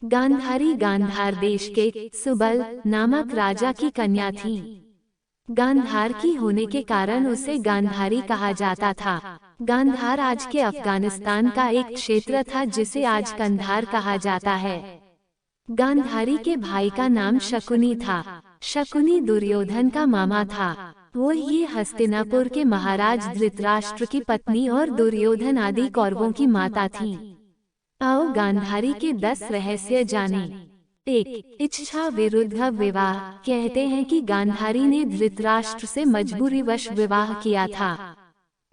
गांधारी गांधार देश के सुबल नामक राजा की कन्या थी। गांधार की होने के कारण उसे गांधारी कहा जाता था। गांधार आज के अफगानिस्तान का एक क्षेत्र था जिसे आज कंधार कहा जाता है। गांधारी के भाई का नाम शकुनी था। शकुनी दुर्योधन का मामा था। वो ये हस्तिनापुर के महाराज धृतराष्ट्र की पत्नी और दुर्योधन आदि कौरवों की माता थी। आओ गांधारी के 10 रहस्य जाने। 1. इच्छा विरुद्ध विवाह। कहते हैं कि गांधारी ने धृतराष्ट्र से मजबूरीवश विवाह किया था।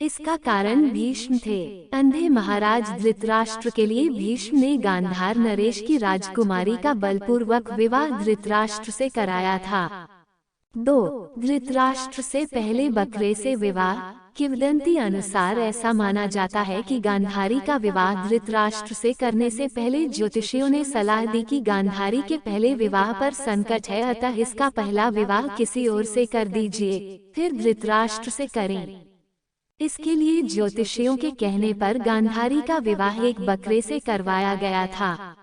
इसका कारण भीष्म थे। अंधे महाराज धृतराष्ट्र के लिए भीष्म ने गांधार नरेश की राजकुमारी का बलपूर्वक विवाह धृतराष्ट्र से कराया था। 2. धृतराष्ट्र से पहले बकरे से विवाह। किंवदंती अनुसार ऐसा माना जाता है कि गांधारी का विवाह धृतराष्ट्र से करने से पहले ज्योतिषियों ने सलाह दी कि गांधारी के पहले विवाह पर संकट है, अतः इसका पहला विवाह किसी और से कर दीजिए, फिर धृतराष्ट्र से करें। इसके लिए ज्योतिषियों के कहने पर गांधारी का विवाह एक बकरे से करवाया गया था।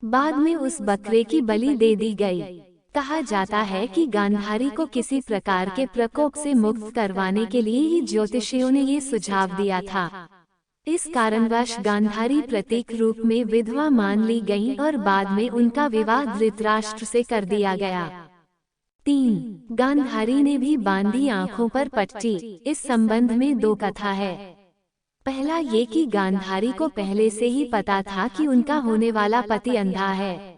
बाद में उस बकरे की बलि दे दी गई। कहा जाता है कि गांधारी को किसी प्रकार के प्रकोप से मुक्त करवाने के लिए ही ज्योतिषियों ने ये सुझाव दिया था। इस कारणवश गांधारी प्रतीक रूप में विधवा मान ली गई और बाद में उनका विवाह धृतराष्ट्र से कर दिया गया। 3. गांधारी ने भी बांधी आंखों पर पट्टी। इस संबंध में 2 कथा है। पहला ये कि गांधारी को पहले से ही पता था कि उनका होने वाला पति अंधा है।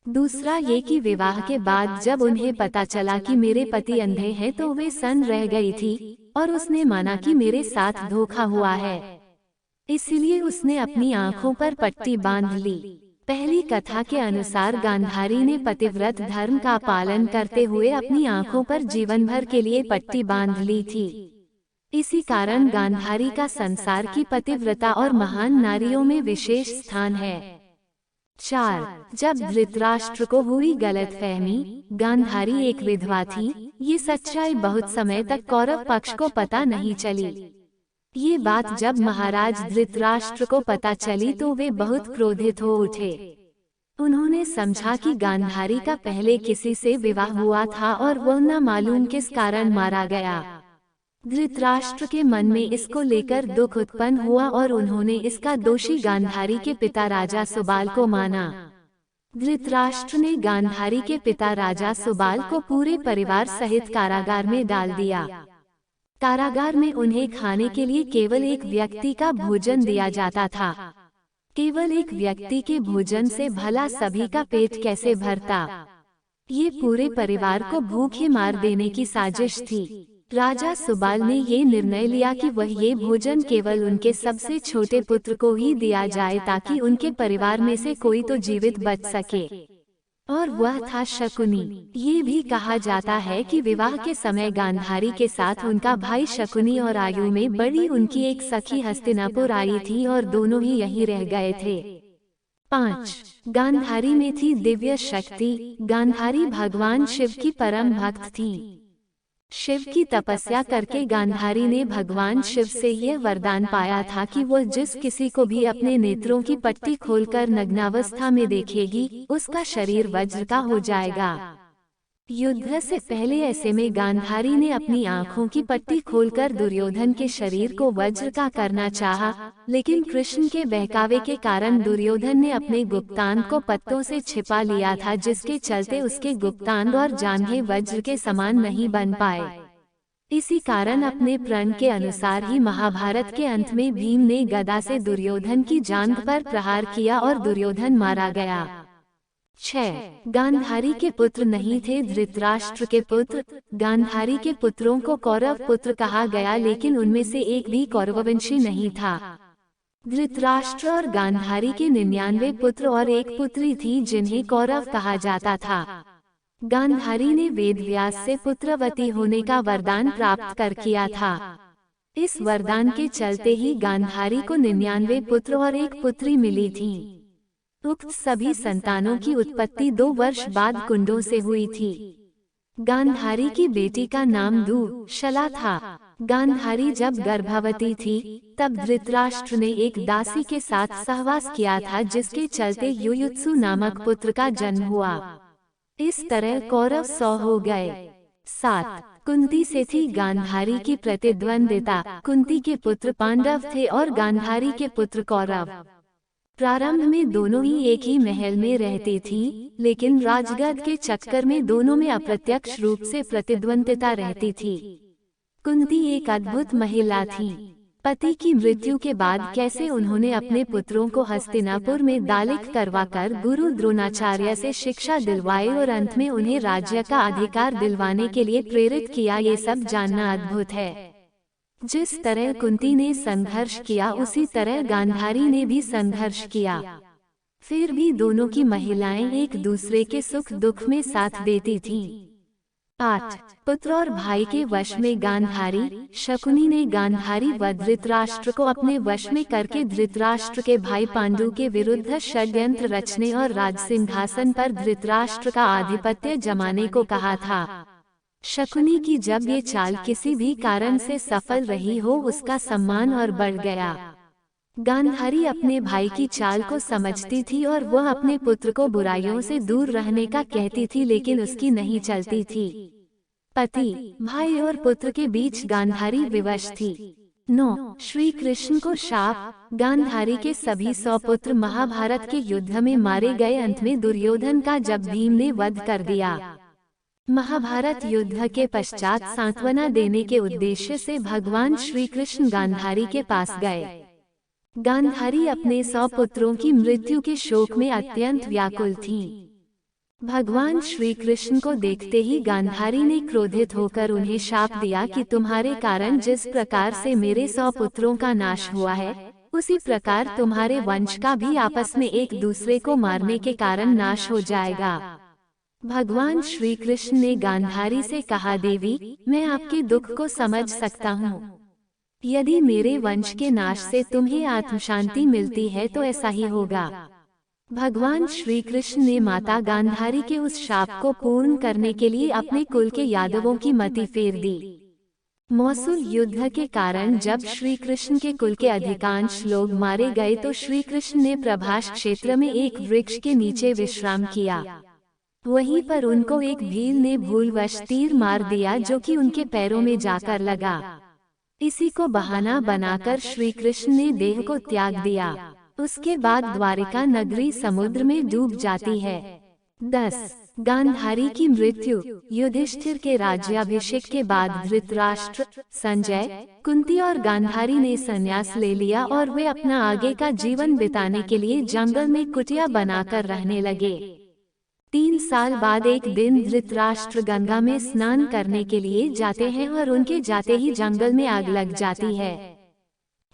दूसरा ये कि विवाह के बाद जब उन्हें पता चला कि मेरे पति अंधे हैं तो वे सन्न रह गई थी और उसने माना कि मेरे साथ धोखा हुआ है, इसलिए उसने अपनी आंखों पर पट्टी बांध ली। पहली कथा के अनुसार गांधारी ने पतिव्रत धर्म का पालन करते हुए अपनी आंखों पर जीवन भर के लिए पट्टी बांध ली थी। इसी कारण गांधारी का संसार की पतिव्रता और महान नारियों में विशेष स्थान है। 4. जब धृतराष्ट्र को हुई गलतफहमी, गांधारी एक विधवा थी, ये सच्चाई बहुत समय तक कौरव पक्ष को पता नहीं चली। ये बात जब महाराज धृतराष्ट्र को पता चली तो वे बहुत क्रोधित हो उठे। उन्होंने समझा कि गांधारी का पहले किसी से विवाह हुआ था और वह न मालूम किस कारण मारा गया। धृतराष्ट्र के मन में इसको लेकर दुख उत्पन्न हुआ और उन्होंने इसका दोषी गांधारी के पिता राजा सुबाल को माना। धृतराष्ट्र ने गांधारी के पिता राजा सुबाल को पूरे परिवार सहित कारागार में डाल दिया। कारागार में उन्हें खाने के लिए केवल एक व्यक्ति का भोजन दिया जाता था। केवल एक व्यक्ति के भोजन से भला सभी का पेट कैसे भरता? ये पूरे परिवार को भूखे मार देने की साजिश थी। राजा सुबाल ने ये निर्णय लिया कि वह ये भोजन केवल उनके सबसे छोटे पुत्र को ही दिया जाए ताकि उनके परिवार में से कोई तो जीवित बच सके, और वह था शकुनी। ये भी कहा जाता है कि विवाह के समय गांधारी के साथ उनका भाई शकुनी और आयु में बड़ी उनकी एक सखी हस्तिनापुर आई थी और दोनों ही यहीं रह गए थे। 5. गांधारी में थी दिव्य शक्ति। गांधारी भगवान शिव की परम भक्त थी। शिव की तपस्या करके गांधारी ने भगवान शिव से यह वरदान पाया था कि वह जिस किसी को भी अपने नेत्रों की पट्टी खोलकर नग्नावस्था में देखेगी, उसका शरीर वज्र का हो जाएगा। युद्ध से पहले ऐसे में गांधारी ने अपनी आंखों की पट्टी खोलकर दुर्योधन के शरीर को वज्र का करना चाहा, लेकिन कृष्ण के बहकावे के कारण दुर्योधन ने अपने गुप्तांग को पत्तों से छिपा लिया था, जिसके चलते उसके गुप्तांग और जांघें वज्र के समान नहीं बन पाए। इसी कारण अपने प्रण के अनुसार ही महाभारत के अंत में भीम ने गदा से दुर्योधन की जांघ पर प्रहार किया और दुर्योधन मारा गया। 6. गांधारी के पुत्र नहीं थे धृतराष्ट्र के पुत्र। गांधारी के पुत्रों को कौरव पुत्र कहा गया, लेकिन उनमें से एक भी कौरववंशी नहीं था। धृतराष्ट्र और गांधारी के 99 पुत्र और एक पुत्री थी जिन्हें कौरव कहा जाता था। गांधारी ने वेदव्यास से पुत्रवती होने का वरदान प्राप्त कर किया था। इस वरदान के चलते ही गांधारी को 99 पुत्र और एक पुत्री मिली थी। उक्त सभी संतानों की उत्पत्ति 2 वर्ष बाद कुंडों से हुई थी। गांधारी की बेटी का नाम दुशला था। गांधारी जब गर्भवती थी तब धृतराष्ट्र ने एक दासी के साथ सहवास किया था, जिसके चलते युयुत्सु नामक पुत्र का जन्म हुआ। इस तरह कौरव 100 हो गए। 7 कुंती से थी गांधारी की प्रतिद्वंदिता। कुंती के पुत्र पांडव थे और गांधारी के पुत्र कौरव। प्रारंभ में दोनों ही एक ही महल में रहती थी, लेकिन राजगद्द के चक्कर में दोनों में अप्रत्यक्ष रूप से प्रतिद्वंदिता रहती थी। कुंती एक अद्भुत महिला थी। पति की मृत्यु के बाद कैसे उन्होंने अपने पुत्रों को हस्तिनापुर में दालिक करवाकर गुरु द्रोणाचार्य से शिक्षा दिलवाई और अंत में उन्हें राज्य का अधिकार दिलवाने के लिए प्रेरित किया, ये सब जानना अद्भुत है। जिस तरह कुंती ने संघर्ष किया उसी तरह गांधारी ने भी संघर्ष किया। फिर भी दोनों की महिलाएं एक दूसरे के सुख दुख में साथ देती थीं। 8 पुत्र और भाई के वश में गांधारी। शकुनी ने गांधारी व धृतराष्ट्र को अपने वश में करके धृतराष्ट्र के भाई पांडु के विरुद्ध षड्यंत्र रचने और राजसिंहासन पर धृतराष्ट्र का आधिपत्य जमाने को कहा था। शकुनी की जब ये चाल किसी भी कारण से सफल रही हो, उसका सम्मान और बढ़ गया। गांधारी अपने भाई की चाल को समझती थी और वह अपने पुत्र को बुराइयों से दूर रहने का कहती थी, लेकिन उसकी नहीं चलती थी। पति, भाई और पुत्र के बीच गांधारी विवश थी। 9 श्री कृष्ण को शाप। गांधारी के सभी 100 पुत्र महाभारत के युद्ध में मारे गए। अंत में दुर्योधन का जब भीम ने वध कर दिया। महाभारत युद्ध के पश्चात सांत्वना देने के उद्देश्य से भगवान श्री कृष्ण गांधारी के पास गए। गांधारी अपने 100 पुत्रों की मृत्यु के शोक में अत्यंत व्याकुल थीं। भगवान श्री कृष्ण को देखते ही गांधारी ने क्रोधित होकर उन्हें शाप दिया कि तुम्हारे कारण जिस प्रकार से मेरे 100 पुत्रों का नाश हुआ है, उसी प्रकार तुम्हारे वंश का भी आपस में एक दूसरे को मारने के कारण नाश हो जाएगा। भगवान श्री कृष्ण ने गांधारी से कहा, देवी, मैं आपके दुख को समझ सकता हूँ। यदि मेरे वंश के नाश से तुम्हें आत्मशांति मिलती है तो ऐसा ही होगा। भगवान श्री कृष्ण ने माता गांधारी के उस शाप को पूर्ण करने के लिए अपने कुल के यादवों की मति फेर दी। मौसूल युद्ध के कारण जब श्री कृष्ण के कुल के अधिकांश लोग मारे गए तो श्री कृष्ण ने प्रभास क्षेत्र में एक वृक्ष के नीचे विश्राम किया। वहीं पर उनको एक भील ने भूलवश तीर मार दिया, जो कि उनके पैरों में जाकर लगा। इसी को बहाना बनाकर श्री कृष्ण ने देह को त्याग दिया। उसके बाद द्वारिका नगरी समुद्र में डूब जाती है। 10 गांधारी की मृत्यु। युधिष्ठिर के राज्याभिषेक के बाद धृतराष्ट्र, संजय, कुंती और गांधारी ने संन्यास ले लिया और वे अपना आगे का जीवन बिताने के लिए जंगल में कुटिया बनाकर रहने लगे। 3 साल बाद एक दिन धृतराष्ट्र गंगा में स्नान करने के लिए जाते हैं और उनके जाते ही जंगल में आग लग जाती है।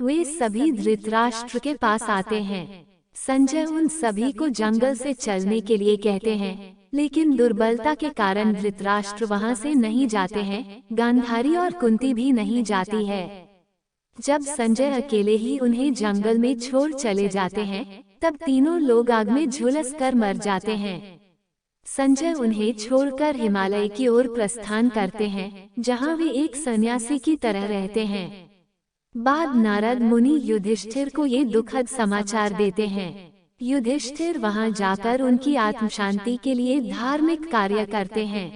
वे सभी धृतराष्ट्र के पास आते हैं। संजय उन सभी को जंगल से चलने के लिए कहते हैं, लेकिन दुर्बलता के कारण धृतराष्ट्र वहां से नहीं जाते हैं। गांधारी और कुंती भी नहीं जाती है। जब संजय अकेले ही उन्हें जंगल में छोड़ चले जाते हैं, तब तीनों लोग आग में झुलस कर मर जाते हैं। संजय उन्हें छोड़कर हिमालय की ओर प्रस्थान करते हैं, जहां वे एक सन्यासी की तरह रहते हैं। बाद नारद मुनि युधिष्ठिर को ये दुखद समाचार देते हैं। युधिष्ठिर वहां जाकर उनकी आत्मशांति के लिए धार्मिक कार्य करते हैं।